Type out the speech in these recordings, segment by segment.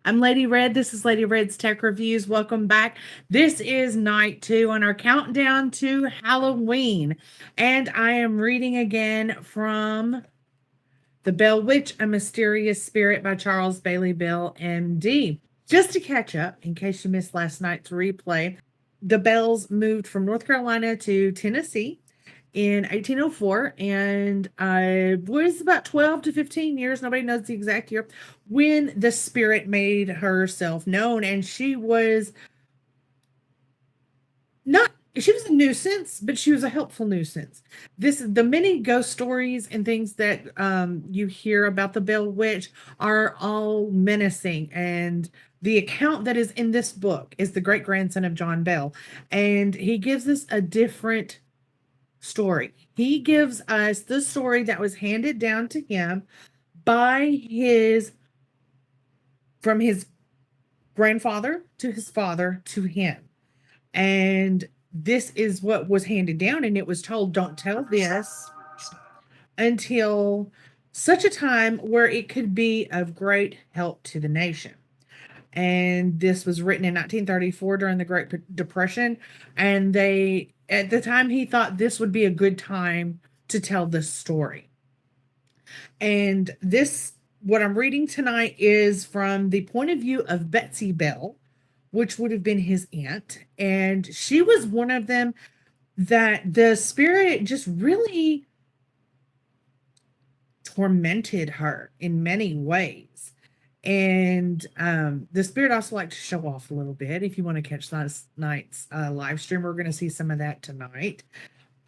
I'm Lady Red. This is Lady Red's Tech Reviews. Welcome back. This is night 2 on our countdown to Halloween. And I am reading again from The Bell Witch, A Mysterious Spirit by Charles Bailey Bell, MD. Just to catch up, in case you missed last night's replay, the Bells moved from North Carolina to Tennessee in 1804, and I was about 12 to 15 years, nobody knows the exact year, when the spirit made herself known. And she was a nuisance, but she was a helpful nuisance. The many ghost stories and things that you hear about the Bell Witch are all menacing, and the account that is in this book is the great grandson of John Bell, and he gives us a different story. He gives us the story that was handed down to him from his grandfather to his father to him. And this is what was handed down, and it was told, don't tell this until such a time where it could be of great help to the nation. And this was written in 1934 during the Great Depression, and at the time, he thought this would be a good time to tell this story. And what I'm reading tonight is from the point of view of Betsey Bell, which would have been his aunt. And she was one of them that the spirit just really tormented her in many ways. And the spirit also liked to show off a little bit. If you want to catch last night's live stream, we're going to see some of that tonight.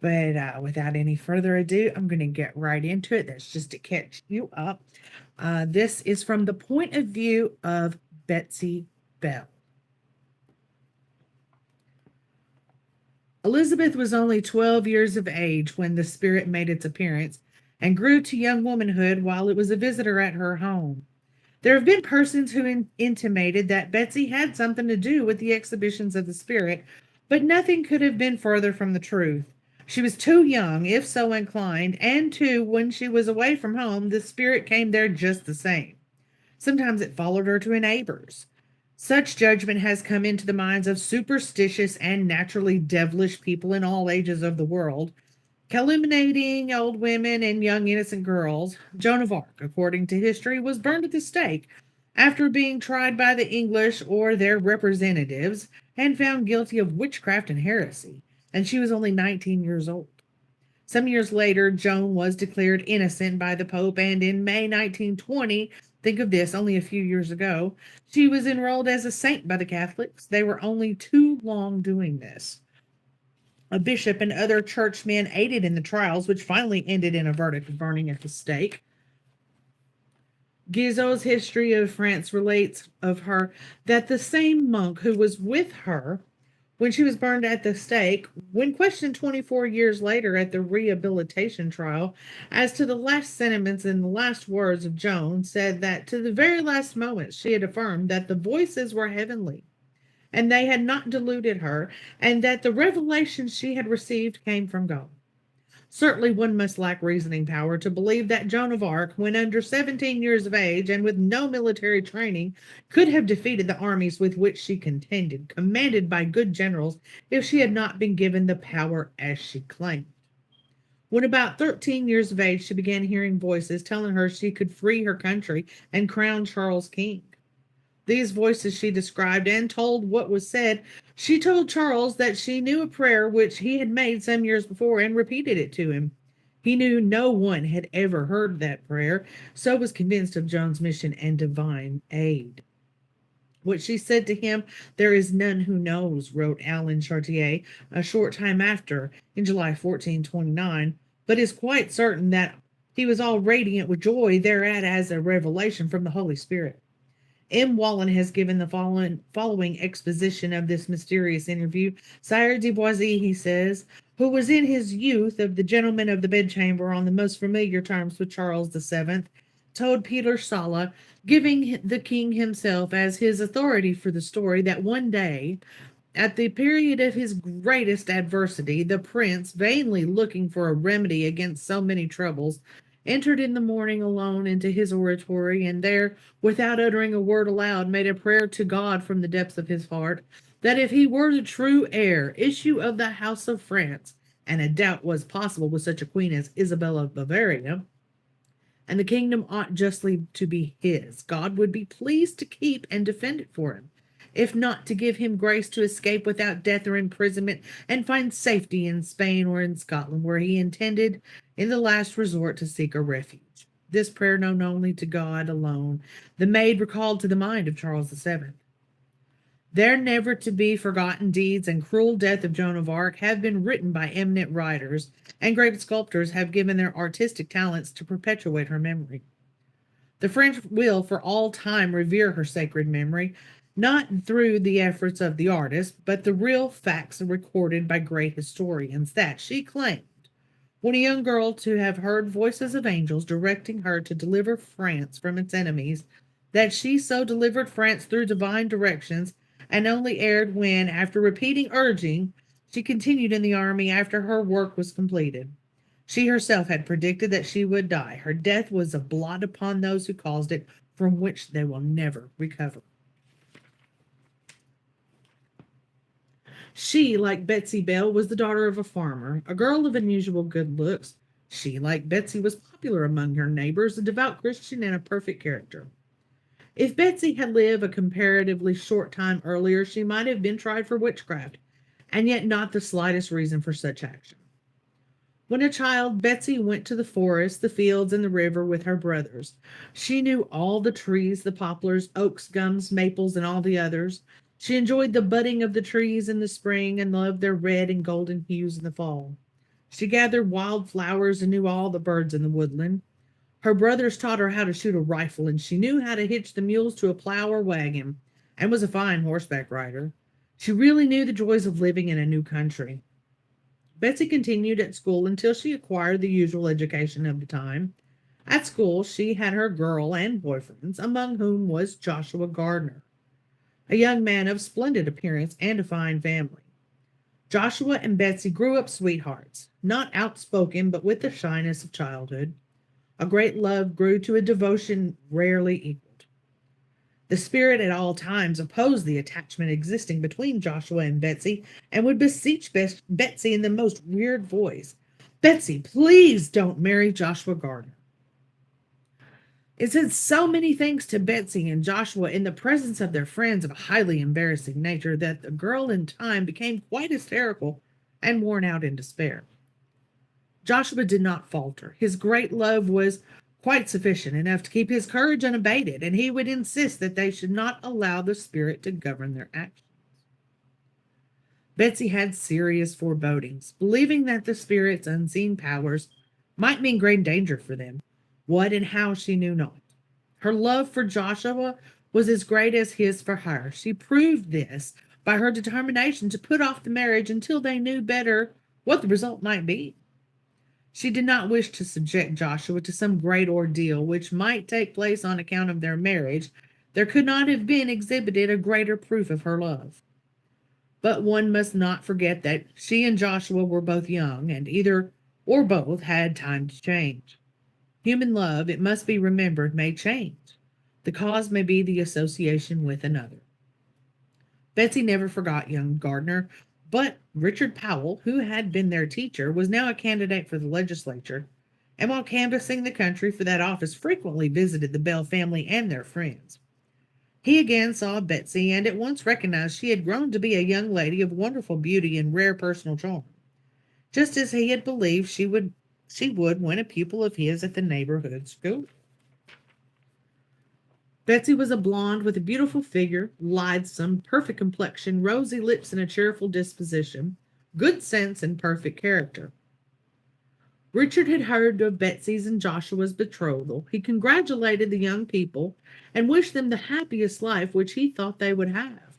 But without any further ado, I'm going to get right into it. That's just to catch you up. This is from the point of view of Betsey Bell. Elizabeth was only 12 years of age when the spirit made its appearance and grew to young womanhood while it was a visitor at her home. There have been persons who intimated that Betsey had something to do with the exhibitions of the spirit, but nothing could have been further from the truth. She was too young, if so inclined, and when she was away from home, the spirit came there just the same. Sometimes it followed her to a neighbor's. Such judgment has come into the minds of superstitious and naturally devilish people in all ages of the world, calumniating old women and young innocent girls. Joan of Arc, according to history, was burned at the stake after being tried by the English or their representatives and found guilty of witchcraft and heresy, and she was only 19 years old. Some years later, Joan was declared innocent by the Pope, and in May 1920, think of this, only a few years ago, she was enrolled as a saint by the Catholics. They were only too long doing this. A bishop and other churchmen aided in the trials, which finally ended in a verdict of burning at the stake. Guizot's History of France relates of her that the same monk who was with her when she was burned at the stake, when questioned 24 years later at the rehabilitation trial as to the last sentiments and the last words of Joan, said that to the very last moment she had affirmed that the voices were heavenly, and they had not deluded her, and that the revelations she had received came from God. Certainly one must lack reasoning power to believe that Joan of Arc, when under 17 years of age and with no military training, could have defeated the armies with which she contended, commanded by good generals, if she had not been given the power as she claimed. When about 13 years of age, she began hearing voices telling her she could free her country and crown Charles king. These voices she described and told what was said. She told Charles that she knew a prayer which he had made some years before and repeated it to him. He knew no one had ever heard that prayer, so was convinced of Joan's mission and divine aid. What she said to him, there is none who knows, wrote Alan Chartier a short time after, in July 1429, but is quite certain that he was all radiant with joy thereat as a revelation from the Holy Spirit. M. Wallen has given the following exposition of this mysterious interview. Sire de Boisy, he says, who was in his youth of the gentlemen of the bedchamber on the most familiar terms with Charles VII, told Peter Sala, giving the king himself as his authority for the story, that one day, at the period of his greatest adversity, the prince, vainly looking for a remedy against so many troubles, entered in the morning alone into his oratory, and there, without uttering a word aloud, made a prayer to God from the depths of his heart, that if he were the true heir, issue of the House of France, and a doubt was possible with such a queen as Isabel of Bavaria, and the kingdom ought justly to be his, God would be pleased to keep and defend it for him, if not to give him grace to escape without death or imprisonment, and find safety in Spain or in Scotland, where he intended in the last resort to seek a refuge. This prayer, known only to God alone, the maid recalled to the mind of Charles VII. Their never to be forgotten deeds and cruel death of Joan of Arc have been written by eminent writers, and great sculptors have given their artistic talents to perpetuate her memory. The French will for all time revere her sacred memory, not through the efforts of the artist, but the real facts recorded by great historians that she claimed, when a young girl, to have heard voices of angels directing her to deliver France from its enemies, that she so delivered France through divine directions, and only erred when, after repeating urging, she continued in the army after her work was completed. She herself had predicted that she would die. Her death was a blot upon those who caused it, from which they will never recover. She, like Betsy Bell, was the daughter of a farmer, a girl of unusual good looks. She, like Betsy, was popular among her neighbors, a devout Christian and a perfect character. If Betsy had lived a comparatively short time earlier, she might have been tried for witchcraft, and yet not the slightest reason for such action. When a child, Betsy went to the forest, the fields, and the river with her brothers. She knew all the trees, the poplars, oaks, gums, maples, and all the others. She enjoyed the budding of the trees in the spring and loved their red and golden hues in the fall. She gathered wild flowers and knew all the birds in the woodland. Her brothers taught her how to shoot a rifle, and she knew how to hitch the mules to a plow or wagon, and was a fine horseback rider. She really knew the joys of living in a new country. Betsy continued at school until she acquired the usual education of the time. At school, she had her girl and boyfriends, among whom was Joshua Gardner, a young man of splendid appearance and a fine family. Joshua and Betsy grew up sweethearts, not outspoken, but with the shyness of childhood. A great love grew to a devotion rarely equaled. The spirit at all times opposed the attachment existing between Joshua and Betsy, and would beseech Betsy in the most weird voice, "Betsy, please don't marry Joshua Gardner." It said so many things to Betsy and Joshua in the presence of their friends of a highly embarrassing nature that the girl in time became quite hysterical and worn out in despair. Joshua did not falter. His great love was quite sufficient enough to keep his courage unabated, and he would insist that they should not allow the spirit to govern their actions. Betsy had serious forebodings, believing that the spirit's unseen powers might mean great danger for them. What and how she knew not. Her love for Joshua was as great as his for her. She proved this by her determination to put off the marriage until they knew better what the result might be. She did not wish to subject Joshua to some great ordeal which might take place on account of their marriage. There could not have been exhibited a greater proof of her love. But one must not forget that she and Joshua were both young, and either or both had time to change. Human love, it must be remembered, may change. The cause may be the association with another. Betsy never forgot young Gardner, but Richard Powell, who had been their teacher, was now a candidate for the legislature, and while canvassing the country for that office, frequently visited the Bell family and their friends. He again saw Betsy, and at once recognized she had grown to be a young lady of wonderful beauty and rare personal charm, just as he had believed she would when a pupil of his at the neighborhood school. Betsy was a blonde with a beautiful figure, lithesome, perfect complexion, rosy lips, and a cheerful disposition, good sense, and perfect character. Richard had heard of Betsy's and Joshua's betrothal. He congratulated the young people and wished them the happiest life which he thought they would have.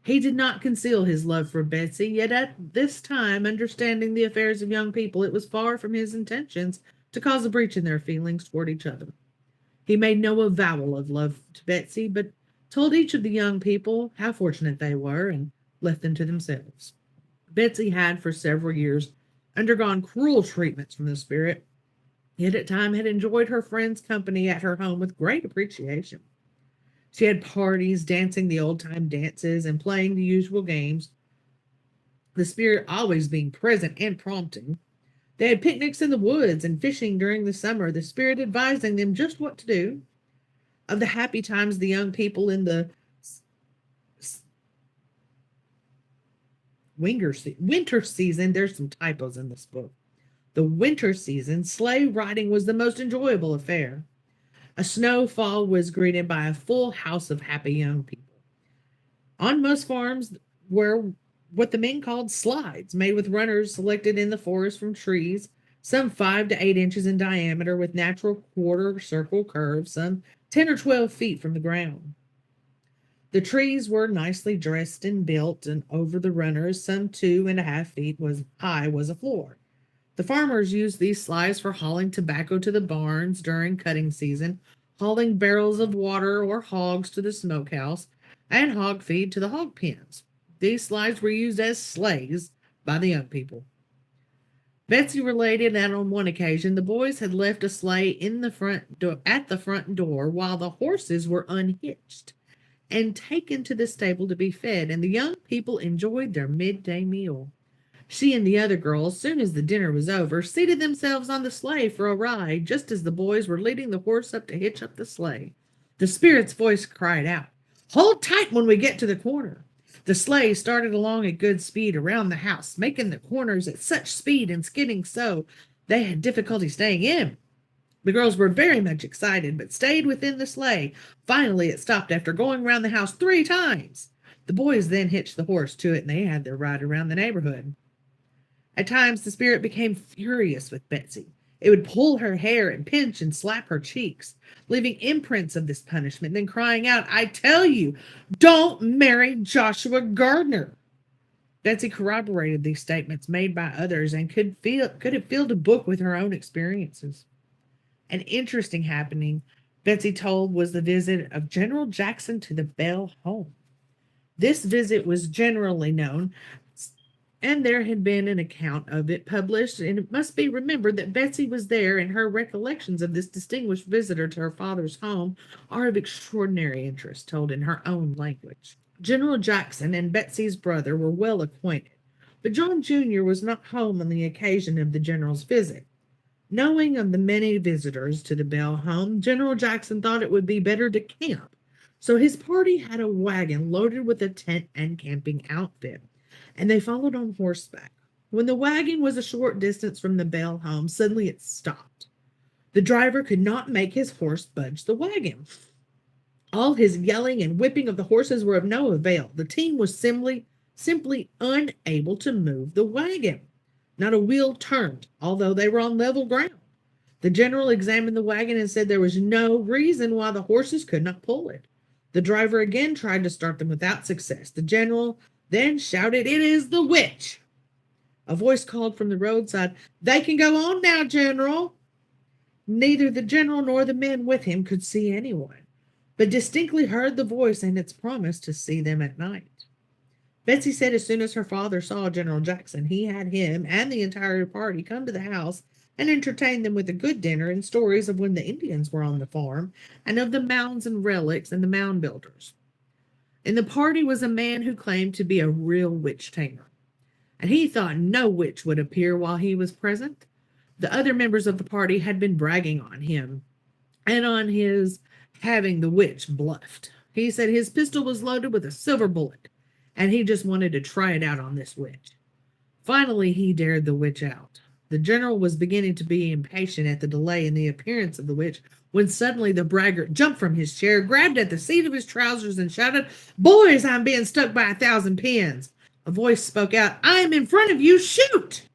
He did not conceal his love for Betsy, yet at this time, understanding the affairs of young people, it was far from his intentions to cause a breach in their feelings toward each other. He made no avowal of love to Betsy, but told each of the young people how fortunate they were and left them to themselves. Betsy had for several years undergone cruel treatments from the spirit. yet at times had enjoyed her friends' company at her home with great appreciation. She had parties, dancing the old time dances, and playing the usual games, the spirit always being present and prompting. They had picnics in the woods and fishing during the summer, the spirit advising them just what to do. Of the happy times the young people in the winter season, there's some typos in this book. The winter season, sleigh riding was the most enjoyable affair. A snowfall was greeted by a full house of happy young people. On most farms were what the men called slides, made with runners selected in the forest from trees, some 5 to 8 inches in diameter with natural quarter circle curves, some 10 or 12 feet from the ground. The trees were nicely dressed and built, and over the runners, some 2.5 feet high, was a floor. The farmers used these slides for hauling tobacco to the barns during cutting season, hauling barrels of water or hogs to the smokehouse, and hog feed to the hog pens. These slides were used as sleighs by the young people. Betsey related that on one occasion the boys had left a sleigh at the front door while the horses were unhitched and taken to the stable to be fed, and the young people enjoyed their midday meal. She and the other girls, soon as the dinner was over, seated themselves on the sleigh for a ride, just as the boys were leading the horse up to hitch up the sleigh. The spirit's voice cried out, "Hold tight when we get to the corner." The sleigh started along at good speed around the house, making the corners at such speed and skidding so they had difficulty staying in. The girls were very much excited, but stayed within the sleigh. Finally, it stopped after going round the house 3 times. The boys then hitched the horse to it, and they had their ride around the neighborhood. At times, the spirit became furious with Betsey. It would pull her hair and pinch and slap her cheeks, leaving imprints of this punishment, then crying out, "I tell you, don't marry Joshua Gardner." Betsey corroborated these statements made by others and could have filled a book with her own experiences. An interesting happening Betsey told was the visit of General Jackson to the Bell home. This visit was generally known, and there had been an account of it published, and it must be remembered that Betsey was there, and her recollections of this distinguished visitor to her father's home are of extraordinary interest, told in her own language. General Jackson and Betsey's brother were well acquainted, but John Jr. was not home on the occasion of the general's visit. Knowing of the many visitors to the Bell home, General Jackson thought it would be better to camp, so his party had a wagon loaded with a tent and camping outfit, and they followed on horseback. When the wagon was a short distance from the Bell home, suddenly it stopped. The driver could not make his horse budge the wagon. All his yelling and whipping of the horses were of no avail. The team was simply unable to move the wagon. Not a wheel turned, although they were on level ground. The general examined the wagon and said there was no reason why the horses could not pull it. The driver again tried to start them without success. The general then shouted, "It is the witch!" A voice called from the roadside, "They can go on now, General." Neither the general nor the men with him could see anyone, but distinctly heard the voice and its promise to see them at night. Betsey said as soon as her father saw General Jackson, he had him and the entire party come to the house and entertain them with a good dinner and stories of when the Indians were on the farm and of the mounds and relics and the mound builders. In the party was a man who claimed to be a real witch tamer, and he thought no witch would appear while he was present. The other members of the party had been bragging on him and on his having the witch bluffed. He said his pistol was loaded with a silver bullet, and he just wanted to try it out on this witch. Finally, he dared the witch out. The general was beginning to be impatient at the delay in the appearance of the witch when suddenly the braggart jumped from his chair, grabbed at the seat of his trousers, and shouted, "Boys, I'm being stuck by 1,000 pins." A voice spoke out, "I am in front of you, shoot!"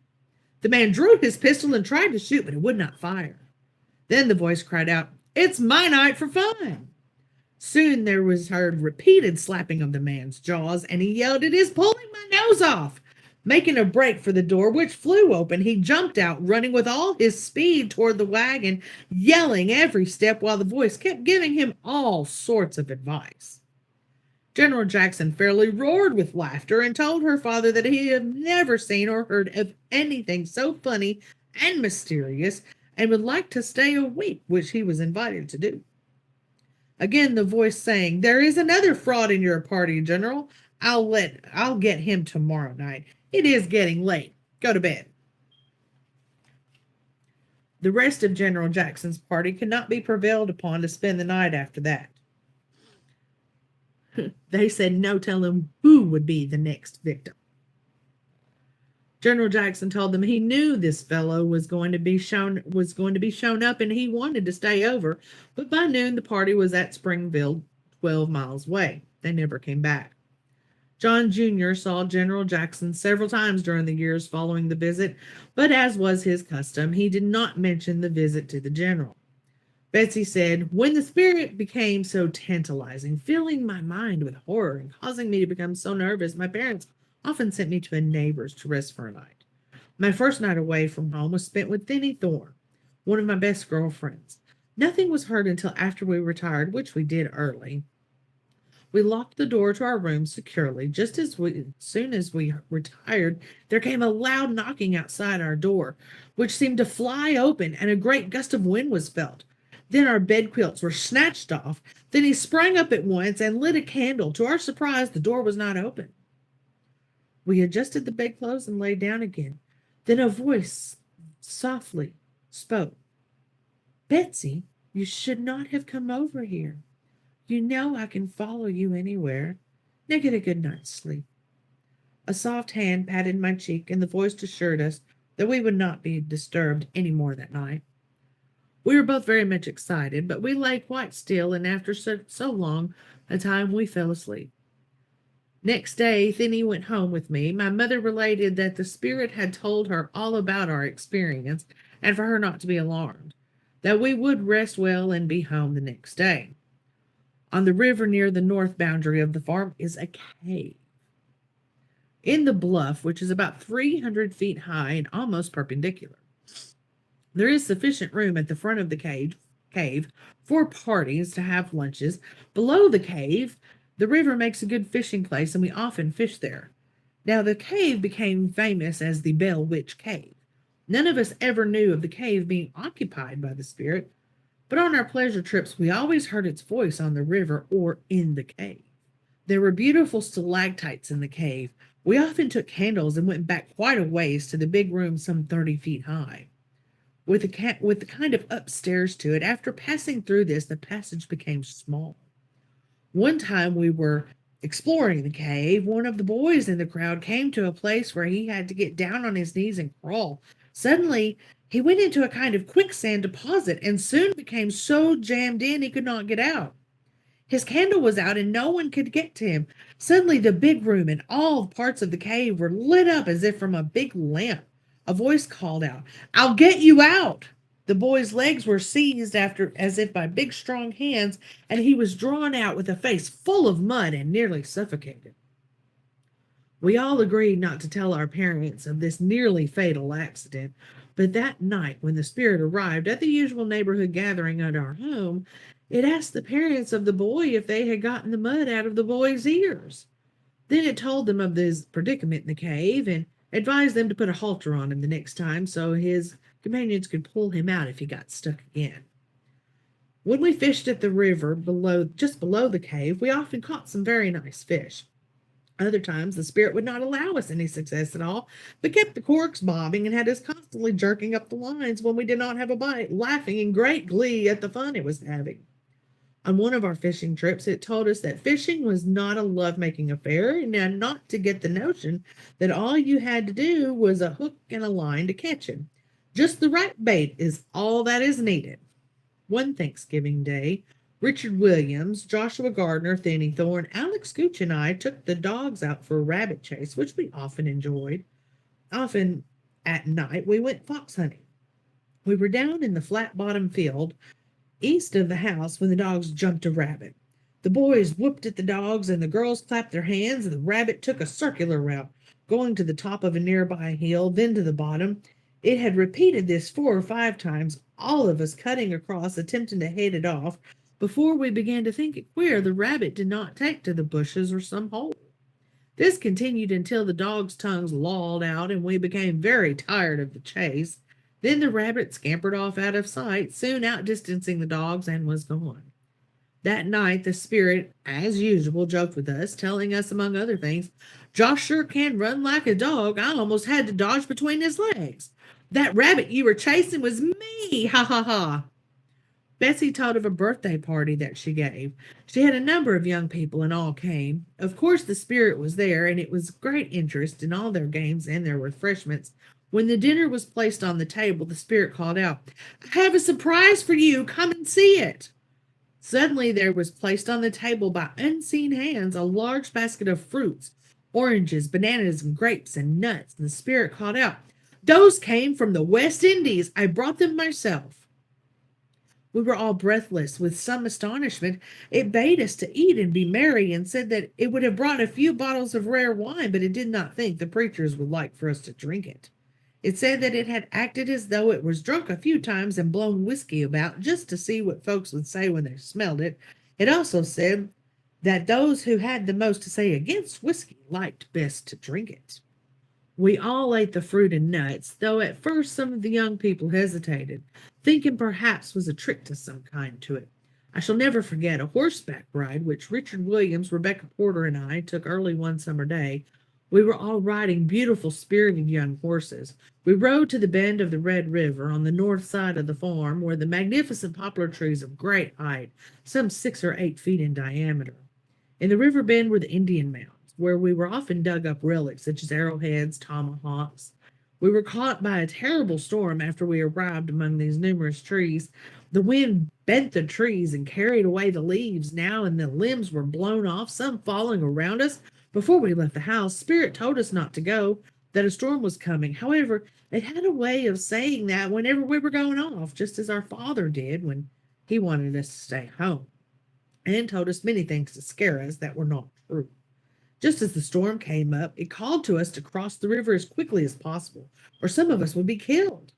The man drew his pistol and tried to shoot, but it would not fire. Then the voice cried out, "It's my night for fun." Soon there was heard repeated slapping of the man's jaws, and he yelled, "It is pulling my nose off!" Making a break for the door, which flew open, he jumped out, running with all his speed toward the wagon, yelling every step while the voice kept giving him all sorts of advice. General Jackson fairly roared with laughter and told her father that he had never seen or heard of anything so funny and mysterious and would like to stay a week, which he was invited to do. Again, the voice saying, "There is another fraud in your party, General. I'll get him tomorrow night. It is getting late. Go to bed." The rest of General Jackson's party could not be prevailed upon to spend the night after that. They said no telling who would be the next victim. General Jackson told them he knew this fellow was going to be shown up and he wanted to stay over, but by noon the party was at Springfield, 12 miles away. They never came back. John Jr. saw General Jackson several times during the years following the visit, but as was his custom, he did not mention the visit to the general. Betsey said, "When the spirit became so tantalizing, filling my mind with horror and causing me to become so nervous, my parents often sent me to a neighbor's to rest for a night. My first night away from home was spent with Thinny Thorne, one of my best girlfriends. Nothing was heard until after we retired, which we did early. We locked the door to our room securely. Just as soon as we retired, there came a loud knocking outside our door, which seemed to fly open, and a great gust of wind was felt. Then our bed quilts were snatched off. Then he sprang up at once and lit a candle. To our surprise, the door was not open. We adjusted the bedclothes and lay down again. Then a voice softly spoke. 'Betsey, you should not have come over here. You know I can follow you anywhere. Now get a good night's sleep.' A soft hand patted my cheek, and the voice assured us that we would not be disturbed any more that night. We were both very much excited, but we lay quite still, and after so long a time we fell asleep. Next day, Thinny went home with me. My mother related that the spirit had told her all about our experience, and for her not to be alarmed, that we would rest well and be home the next day. On the river near the north boundary of the farm is a cave. In the bluff, which is about 300 feet high and almost perpendicular, there is sufficient room at the front of the cave for parties to have lunches. Below the cave, the river makes a good fishing place, and we often fish there. Now, the cave became famous as the Bell Witch Cave. None of us ever knew of the cave being occupied by the spirit, but on our pleasure trips, we always heard its voice on the river or in the cave. There were beautiful stalactites in the cave. We often took candles and went back quite a ways to the big room some 30 feet high, with the kind of upstairs to it. After passing through this, the passage became small. One time we were exploring the cave. One of the boys in the crowd came to a place where he had to get down on his knees and crawl. Suddenly, he went into a kind of quicksand deposit and soon became so jammed in he could not get out. His candle was out and no one could get to him. Suddenly, the big room and all parts of the cave were lit up as if from a big lamp. A voice called out, "I'll get you out." The boy's legs were seized as if by big strong hands, and he was drawn out with a face full of mud and nearly suffocated. We all agreed not to tell our parents of this nearly fatal accident, but that night when the spirit arrived at the usual neighborhood gathering at our home, it asked the parents of the boy if they had gotten the mud out of the boy's ears. Then it told them of his predicament in the cave and advised them to put a halter on him the next time so his companions could pull him out if he got stuck again. When we fished at the river just below the cave, we often caught some very nice fish. Other times the spirit would not allow us any success at all, but kept the corks bobbing and had us constantly jerking up the lines when we did not have a bite, laughing in great glee at the fun it was having. On one of our fishing trips, it told us that fishing was not a love-making affair, and not to get the notion that all you had to do was a hook and a line to catch him. Just the right bait is all that is needed. One Thanksgiving Day, Richard Williams, Joshua Gardner, Thinny Thorne, Alex Gooch, and I took the dogs out for a rabbit chase, which we often enjoyed. Often at night, we went fox hunting. We were down in the flat-bottom field east of the house when the dogs jumped a rabbit. The boys whooped at the dogs, and the girls clapped their hands, and the rabbit took a circular route, going to the top of a nearby hill, then to the bottom. It had repeated this 4 or 5 times, all of us cutting across, attempting to head it off, before we began to think it queer the rabbit did not take to the bushes or some hole. This continued until the dogs' tongues lolled out, and we became very tired of the chase. Then the rabbit scampered off out of sight, soon outdistancing the dogs, and was gone. That night, the spirit, as usual, joked with us, telling us, among other things, "Josh sure can run like a dog. I almost had to dodge between his legs. That rabbit you were chasing was me. Ha ha ha." Betsey told of a birthday party that she gave. She had a number of young people, and all came. Of course, the spirit was there, and it was great interest in all their games and their refreshments. When the dinner was placed on the table, the spirit called out, "I have a surprise for you. Come and see it." Suddenly there was placed on the table by unseen hands a large basket of fruits, oranges, bananas, and grapes, and nuts, and the spirit called out, "Those came from the West Indies. I brought them myself." We were all breathless with some astonishment. It bade us to eat and be merry, and said that it would have brought a few bottles of rare wine, but it did not think the preachers would like for us to drink it. It said that it had acted as though it was drunk a few times and blown whiskey about just to see what folks would say when they smelled it. It also said that those who had the most to say against whiskey liked best to drink it. We all ate the fruit and nuts, though at first some of the young people hesitated, thinking perhaps was a trick to some kind to it. I shall never forget a horseback ride which Richard Williams, Rebecca Porter, and I took early one summer day. We were all riding beautiful, spirited young horses. We rode to the bend of the Red River on the north side of the farm, where the magnificent poplar trees of great height, some 6 or 8 feet in diameter. In the river bend were the Indian mounds, where we were often dug up relics such as arrowheads, tomahawks. We were caught by a terrible storm after we arrived among these numerous trees. The wind bent the trees and carried away the leaves now, and the limbs were blown off, some falling around us. Before we left the house, Spirit told us not to go, that a storm was coming. However, it had a way of saying that whenever we were going off, just as our father did when he wanted us to stay home, and told us many things to scare us that were not true. Just as the storm came up, it called to us to cross the river as quickly as possible, or some of us would be killed.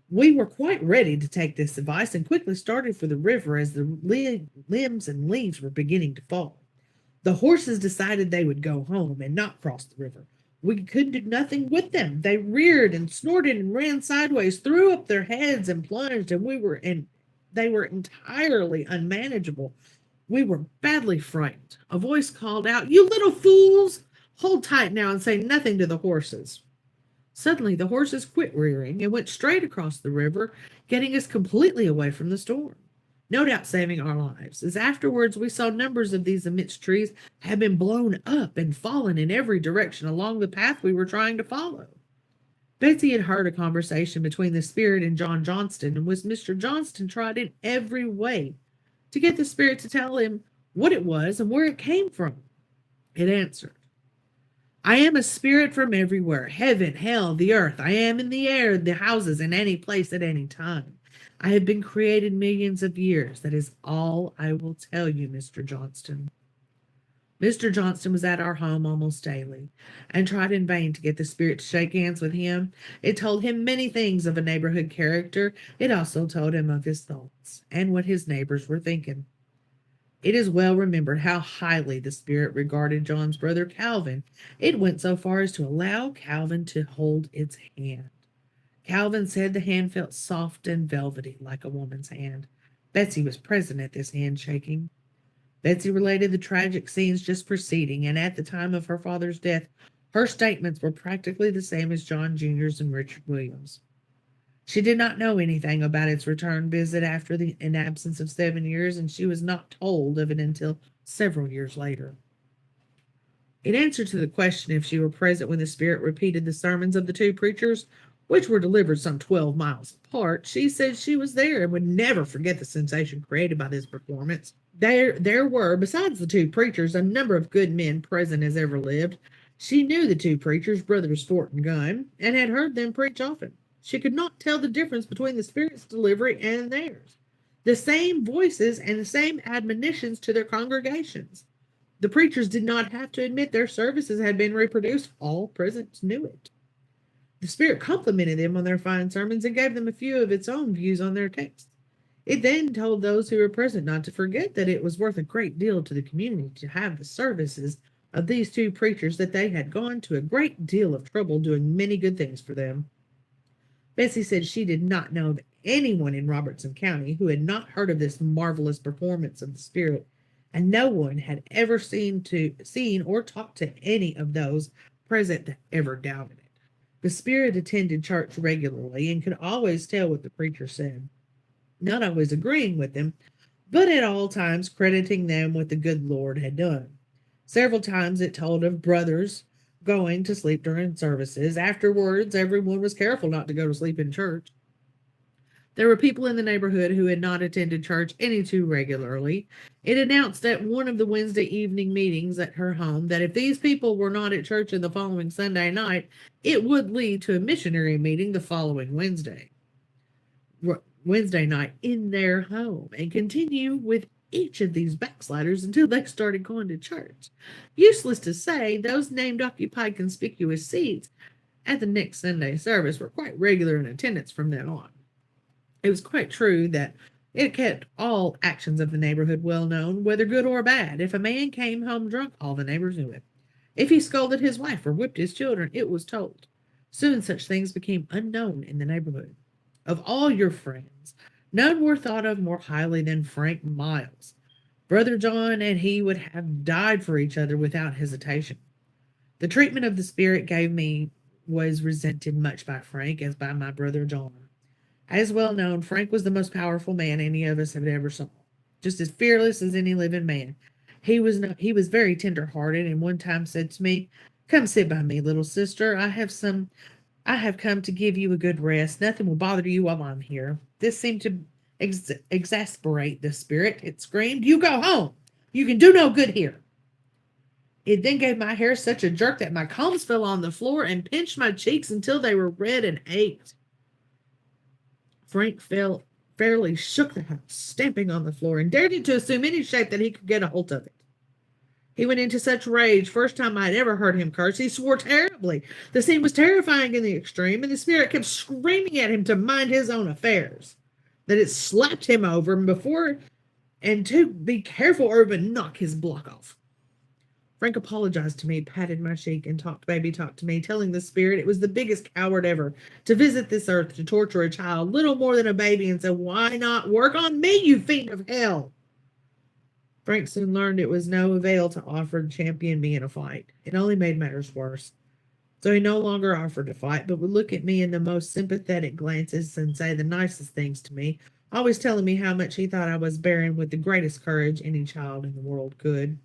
We were quite ready to take this advice and quickly started for the river as the limbs and leaves were beginning to fall. The horses decided they would go home and not cross the river. We could do nothing with them. They reared and snorted and ran sideways, threw up their heads and plunged, and they were entirely unmanageable. We were badly frightened. A voice called out, "You little fools! Hold tight now and say nothing to the horses." Suddenly the horses quit rearing and went straight across the river, getting us completely away from the storm, no doubt saving our lives, as afterwards we saw numbers of these amidst trees had been blown up and fallen in every direction along the path we were trying to follow. Betsey had heard a conversation between the spirit and John Johnston, and was Mr. Johnston tried in every way to get the spirit to tell him what it was and where it came from. It answered, "I am a spirit from everywhere, heaven, hell, the earth. I am in the air, the houses, in any place at any time. I have been created millions of years. That is all I will tell you, Mr. Johnston." Mr. Johnston was at our home almost daily, and tried in vain to get the spirit to shake hands with him. It told him many things of a neighborhood character. It also told him of his thoughts, and what his neighbors were thinking. It is well remembered how highly the spirit regarded John's brother Calvin. It went so far as to allow Calvin to hold its hand. Calvin said the hand felt soft and velvety like a woman's hand. Betsey was present at this handshaking. Betsey related the tragic scenes just preceding, and at the time of her father's death, her statements were practically the same as John Jr.'s and Richard Williams'. She did not know anything about its return visit after an absence of 7 years, and she was not told of it until several years later. In answer to the question if she were present when the spirit repeated the sermons of the two preachers, which were delivered some 12 miles apart, she said she was there and would never forget the sensation created by this performance. There were, besides the two preachers, a number of good men present as ever lived. She knew the two preachers, brothers Fort and Gunn, and had heard them preach often. She could not tell the difference between the spirit's delivery and theirs. The same voices and the same admonitions to their congregations. The preachers did not have to admit their services had been reproduced. All present knew it. The spirit complimented them on their fine sermons and gave them a few of its own views on their texts. It then told those who were present not to forget that it was worth a great deal to the community to have the services of these two preachers, that they had gone to a great deal of trouble doing many good things for them. Betsey said she did not know of anyone in Robertson County who had not heard of this marvelous performance of the spirit, and no one had ever seen or talked to any of those present that ever doubted it. The spirit attended church regularly and could always tell what the preacher said, not always agreeing with them, but at all times crediting them what the good Lord had done. Several times it told of brothers going to sleep during services. Afterwards, everyone was careful not to go to sleep in church. There were people in the neighborhood who had not attended church any too regularly. It announced at one of the Wednesday evening meetings at her home that if these people were not at church in the following Sunday night, it would lead to a missionary meeting the following Wednesday night in their home, and continue with each of these backsliders until they started going to church. Useless to say, those named occupied conspicuous seats at the next Sunday service were quite regular in attendance from then on. It was quite true that it kept all actions of the neighborhood well known, whether good or bad. If a man came home drunk, all the neighbors knew it. If he scolded his wife or whipped his children, it was told. Soon such things became unknown in the neighborhood. Of all your friends, none were thought of more highly than Frank Miles. Brother John and he would have died for each other without hesitation. The treatment of the spirit gave me was resented much by Frank as by my brother John. As well known, Frank was the most powerful man any of us had ever saw, just as fearless as any living man. He was very tender-hearted, and one time said to me, "Come sit by me, little sister. I have come to give you a good rest. Nothing will bother you while I'm here." This seemed to exasperate the spirit. It screamed, "You go home. You can do no good here." It then gave my hair such a jerk that my combs fell on the floor and pinched my cheeks until they were red and ached. Frank fairly shook the house, stamping on the floor, and dared it to assume any shape that he could get a hold of it. He went into such rage, first time I had ever heard him curse. He swore terribly. The scene was terrifying in the extreme, and the spirit kept screaming at him to mind his own affairs, that it slapped him over and to be careful or it would knock his block off. Frank apologized to me, patted my cheek, and baby talk to me, telling the spirit it was the biggest coward ever to visit this earth to torture a child, little more than a baby, and said, "Why not work on me, you fiend of hell?" Frank soon learned it was no avail to offer to champion me in a fight. It only made matters worse. So he no longer offered to fight, but would look at me in the most sympathetic glances and say the nicest things to me, always telling me how much he thought I was bearing with the greatest courage any child in the world could.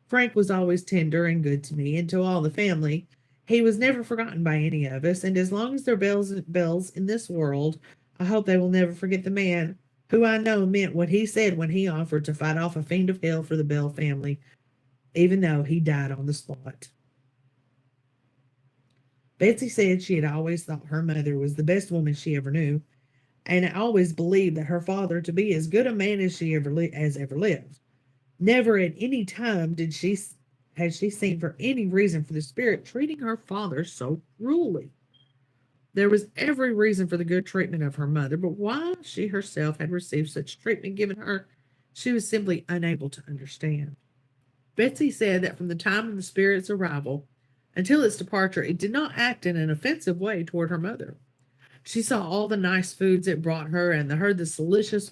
Frank was always tender and good to me and to all the family. He was never forgotten by any of us, and as long as there are bells in this world, I hope they will never forget the man who I know meant what he said when he offered to fight off a fiend of hell for the Bell family, even though he died on the spot. Betsey said she had always thought her mother was the best woman she ever knew, and always believed that her father to be as good a man as ever lived. Never at any time had she seen for any reason for the spirit treating her father so cruelly. There was every reason for the good treatment of her mother, but why she herself had received such treatment given her, she was simply unable to understand. Betsey said that from the time of the spirit's arrival until its departure, it did not act in an offensive way toward her mother. She saw all the nice foods it brought her and heard the salacious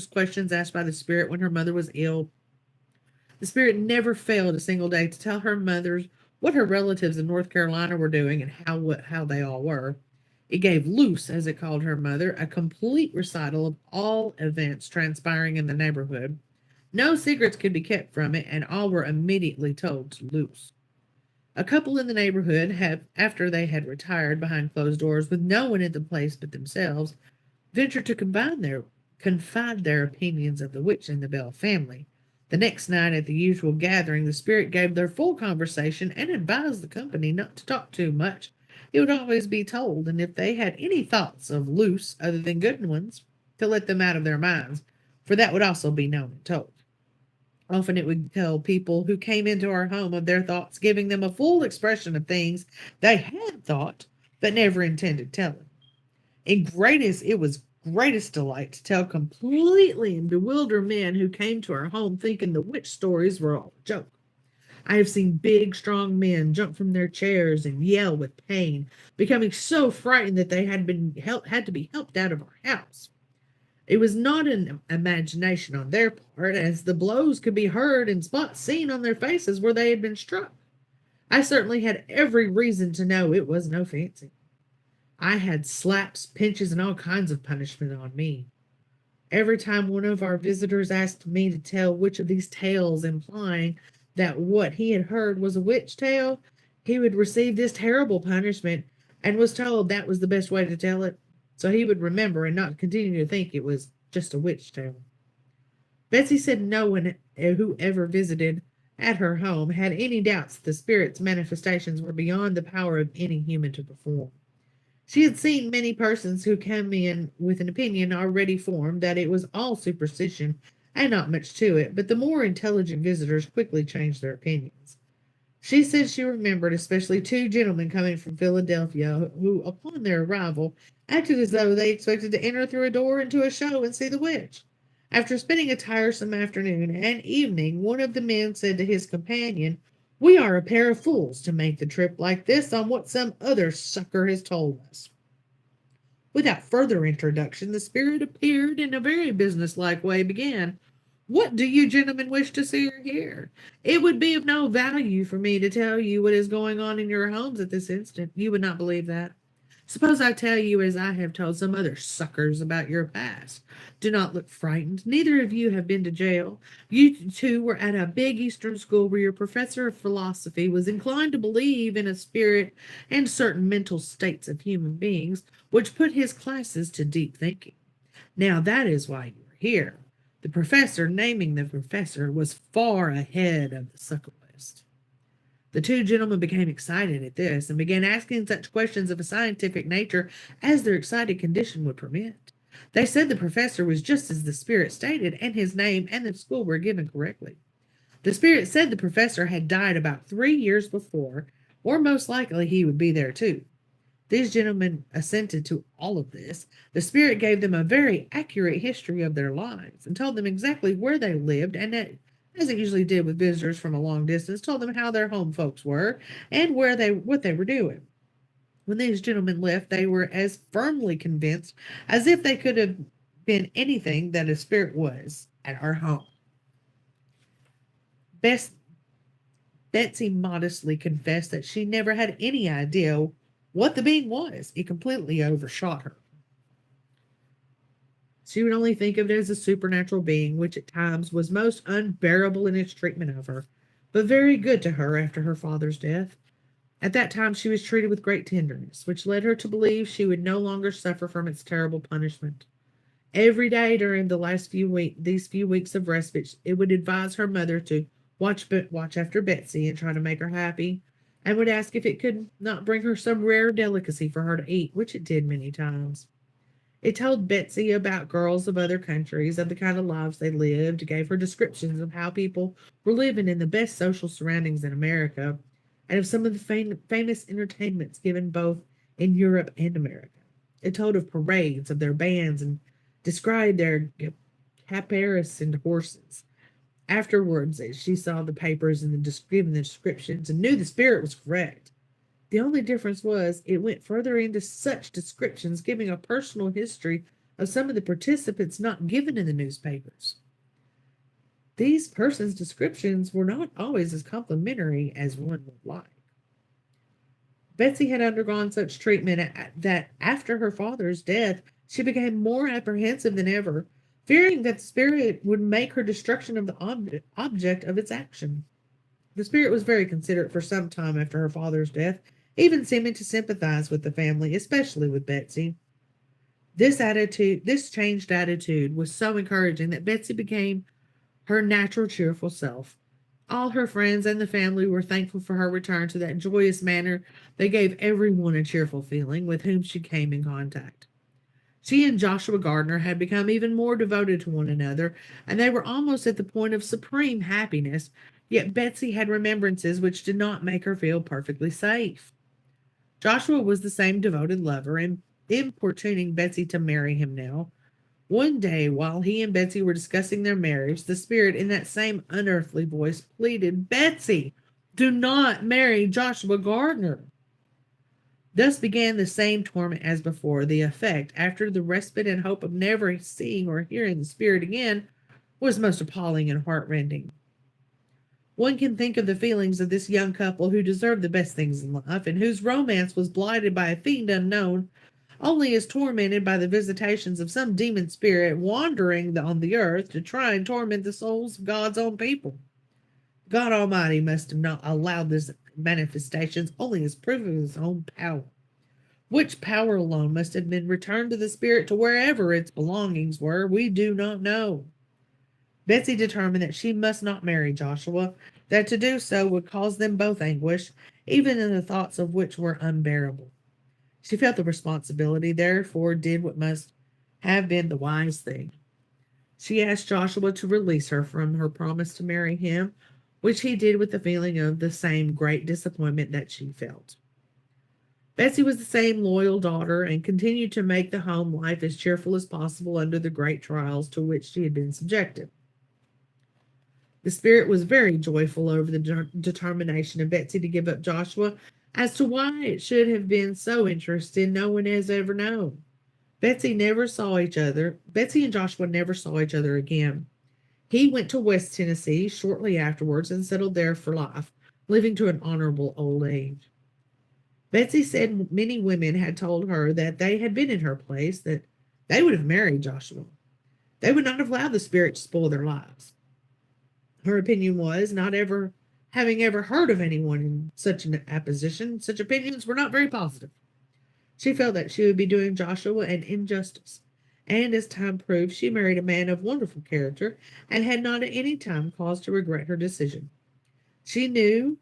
questions asked by the spirit when her mother was ill. The spirit never failed a single day to tell her mother what her relatives in North Carolina were doing and how they all were. It gave Luce, as it called her mother, a complete recital of all events transpiring in the neighborhood. No secrets could be kept from it, and all were immediately told to Luce. A couple in the neighborhood, after they had retired behind closed doors with no one in the place but themselves, ventured to confide their opinions of the witch and the Bell family. The next night at the usual gathering, the spirit gave their full conversation and advised the company not to talk too much. It would always be told, and if they had any thoughts of Luce other than good ones, to let them out of their minds, for that would also be known and told. Often it would tell people who came into our home of their thoughts, giving them a full expression of things they had thought but never intended telling. It was greatest delight to tell completely and bewilder men who came to our home thinking the witch stories were all a joke. I have seen big, strong men jump from their chairs and yell with pain, becoming so frightened that they had to be helped out of our house. It was not an imagination on their part, as the blows could be heard and spots seen on their faces where they had been struck. I certainly had every reason to know it was no fancy. I had slaps, pinches, and all kinds of punishment on me. Every time one of our visitors asked me to tell which of these tales, implying that what he had heard was a witch tale, he would receive this terrible punishment and was told that was the best way to tell it, so he would remember and not continue to think it was just a witch tale. Betsey said no one who ever visited at her home had any doubts that the spirit's manifestations were beyond the power of any human to perform. She had seen many persons who came in with an opinion already formed that it was all superstition and not much to it, but the more intelligent visitors quickly changed their opinions. She said she remembered especially two gentlemen coming from Philadelphia who, upon their arrival, acted as though they expected to enter through a door into a show and see the witch. After spending a tiresome afternoon and evening, one of the men said to his companion, "We are a pair of fools to make the trip like this on what some other sucker has told us." Without further introduction, the spirit appeared in a very businesslike way, began, "What do you gentlemen wish to see or hear? It would be of no value for me to tell you what is going on in your homes at this instant. You would not believe that. Suppose I tell you, as I have told some other suckers, about your past. Do not look frightened. Neither of you have been to jail. You two were at a big Eastern school where your professor of philosophy was inclined to believe in a spirit and certain mental states of human beings, which put his classes to deep thinking. Now that is why you are here." The professor, naming the professor, was far ahead of the sucker list. The two gentlemen became excited at this and began asking such questions of a scientific nature as their excited condition would permit. They said the professor was just as the spirit stated, and his name and the school were given correctly. The spirit said the professor had died about 3 years before, or most likely he would be there too. These gentlemen assented to all of this. The spirit gave them a very accurate history of their lives and told them exactly where they lived, and as it usually did with visitors from a long distance, told them how their home folks were and what they were doing. When these gentlemen left, they were as firmly convinced as if they could have been anything that a spirit was at our home. Betsey modestly confessed that she never had any idea what the being was. It completely overshot her. She would only think of it as a supernatural being, which at times was most unbearable in its treatment of her, but very good to her after her father's death. At that time she was treated with great tenderness, which led her to believe she would no longer suffer from its terrible punishment. Every day during these few weeks of respite, it would advise her mother to watch after Betsey and try to make her happy, and would ask if it could not bring her some rare delicacy for her to eat, which it did many times. It told Betsey about girls of other countries, of the kind of lives they lived, gave her descriptions of how people were living in the best social surroundings in America, and of some of the famous entertainments given both in Europe and America. It told of parades, of their bands, and described their caparisoned horses. Afterwards, she saw the papers and given the descriptions and knew the spirit was correct. The only difference was it went further into such descriptions, giving a personal history of some of the participants not given in the newspapers. These persons' descriptions were not always as complimentary as one would like. Betsey had undergone such treatment that after her father's death, she became more apprehensive than ever, fearing that the spirit would make her destruction of the object of its action. The spirit was very considerate for some time after her father's death, even seeming to sympathize with the family, especially with Betsey. This changed attitude was so encouraging that Betsey became her natural cheerful self. All her friends and the family were thankful for her return to that joyous manner that gave everyone a cheerful feeling with whom she came in contact. She and Joshua Gardner had become even more devoted to one another, and they were almost at the point of supreme happiness, yet Betsey had remembrances which did not make her feel perfectly safe. Joshua was the same devoted lover, and importuning Betsey to marry him now. One day, while he and Betsey were discussing their marriage, the spirit, in that same unearthly voice, pleaded, "Betsey, Do not marry Joshua Gardner. Thus began the same torment as before. The effect, after the respite and hope of never seeing or hearing the spirit again, was most appalling and heartrending. One can think of the feelings of this young couple who deserved the best things in life, and whose romance was blighted by a fiend unknown, only as tormented by the visitations of some demon spirit wandering on the earth to try and torment the souls of God's own people. God Almighty must have not allowed these manifestations only as proof of his own power, which power alone must have been returned to the spirit to wherever its belongings were, we do not know. Betsey determined that she must not marry Joshua, that to do so would cause them both anguish, even in the thoughts of which were unbearable. She felt the responsibility, therefore did what must have been the wise thing. She asked Joshua to release her from her promise to marry him, which he did with the feeling of the same great disappointment that she felt. Betsey was the same loyal daughter and continued to make the home life as cheerful as possible under the great trials to which she had been subjected. The spirit was very joyful over the determination of Betsey to give up Joshua. As to why it should have been so interested, no one has ever known. Betsey and Joshua never saw each other again. He went to West Tennessee shortly afterwards and settled there for life, living to an honorable old age. Betsey said many women had told her that they had been in her place, that they would have married Joshua. They would not have allowed the spirit to spoil their lives. Her opinion was, not ever having ever heard of anyone in such an apposition, such opinions were not very positive. She felt that she would be doing Joshua an injustice, and as time proved, she married a man of wonderful character, and had not at any time cause to regret her decision. She knew,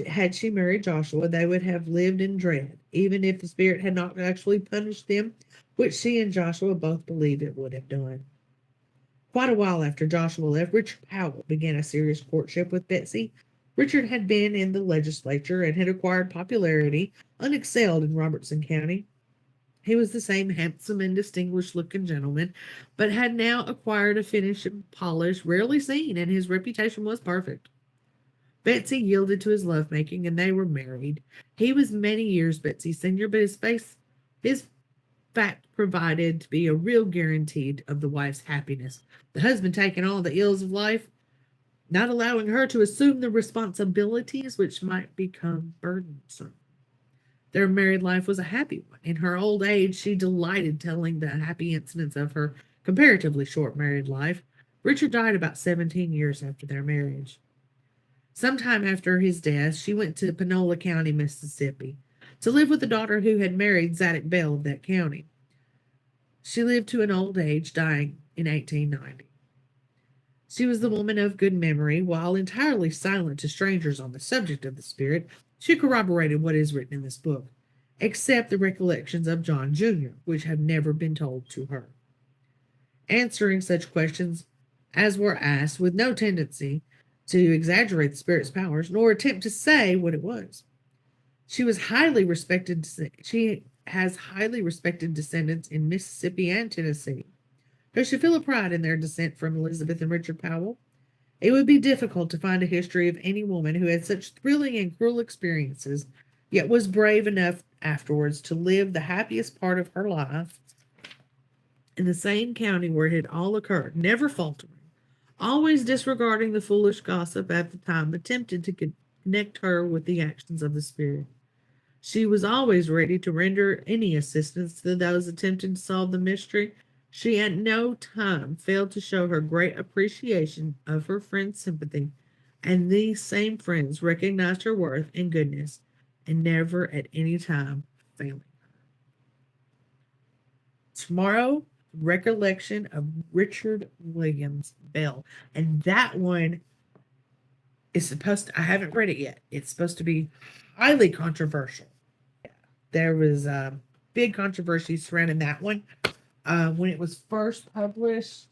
had she married Joshua, they would have lived in dread, even if the spirit had not actually punished them, which she and Joshua both believed it would have done. Quite a while after Joshua left, Richard Powell began a serious courtship with Betsey. Richard had been in the legislature and had acquired popularity unexcelled in Robertson County. He was the same handsome and distinguished-looking gentleman, but had now acquired a finish and polish rarely seen, and his reputation was perfect. Betsey yielded to his lovemaking, and they were married. He was many years Betsey's senior, but his fact provided to be a real guarantee of the wife's happiness. The husband taking all the ills of life, not allowing her to assume the responsibilities which might become burdensome. Their married life was a happy one. In her old age, she delighted telling the happy incidents of her comparatively short married life. Richard died about 17 years after their marriage. Sometime after his death, she went to Panola County, Mississippi, to live with a daughter who had married Zadok Bell of that county. She lived to an old age, dying in 1890. She was the woman of good memory. While entirely silent to strangers on the subject of the spirit, she corroborated what is written in this book, except the recollections of John Jr., which have never been told to her. Answering such questions as were asked with no tendency to exaggerate the spirit's powers, nor attempt to say what it was. She has highly respected descendants in Mississippi and Tennessee, who should feel a pride in their descent from Elizabeth and Richard Powell. It would be difficult to find a history of any woman who had such thrilling and cruel experiences, yet was brave enough afterwards to live the happiest part of her life in the same county where it had all occurred, never faltering, always disregarding the foolish gossip at the time attempted to connect her with the actions of the spirit. She was always ready to render any assistance to those attempting to solve the mystery. She at no time failed to show her great appreciation of her friends' sympathy, and these same friends recognized her worth and goodness, and never at any time failing her. Tomorrow, recollection of Richard Williams Bell, and that one is supposed to, I haven't read it yet. It's supposed to be highly controversial. There was big controversy surrounding that one when it was first published.